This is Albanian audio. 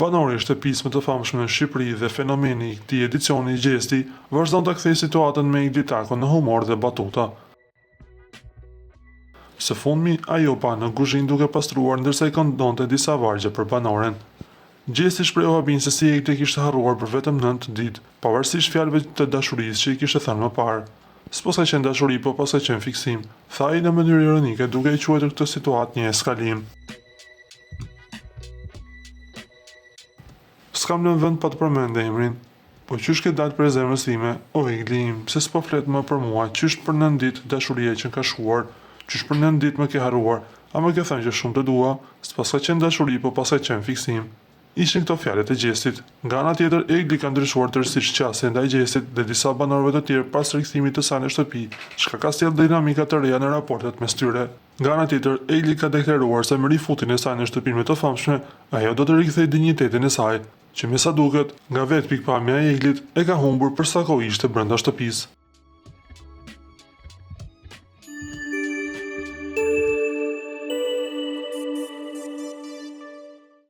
Banori i shtëpisë më të famshme në Shqipëri dhe fenomeni i këtij edicioni i gjesti vazhdon të kthejë situatën me Iglitakun në humor dhe batuta. Së fundmi, ajo pa në kuzhinë duke pastruar ndërsa i këndonte disa vargje për banoren. Gjesti shprehu habin se si Egli kishte harruar për vetëm 9 ditë, pavarësisht fjalëve të dashurisë që i kishte thënë më parë. S'po sa qenë dashuri, po pas ka qenë fiksim, tha ai në mënyrë ironike duke i quajtur këtë situatë një eskalim. S'kam lënë vend pa të përmendë emrin, po qysh ke dalë për zemrës time, o Egli im, pse s'po flet më për mua, qysh për 9 ditë dashurie që ka shkuar, qysh për 9 ditë më ke harruar, a më ke thënë që shumë të dua, s'pas ka qenë dashuri, po pas ka qenë fiksim. Ishin këto fjalët e gjestit. Nga ana tjetër, Egli ka ndryshuar tërësisht qasjen ndaj gjestit dhe disa banorëve të tjerë pas rikthimit të saj në shtëpi, çka ka sjellë dinamika të reja në raportet mes tyre. Nga ana tjetër, Egli ka deklaruar se me rifutjen e saj në shtëpinë më të famshme, ajo do të rikthejë dinjitetin e saj, që me sa duket, nga vetë pikpamja e Eglit e ka humbur për sa kohë ishte brenda shtëpisë.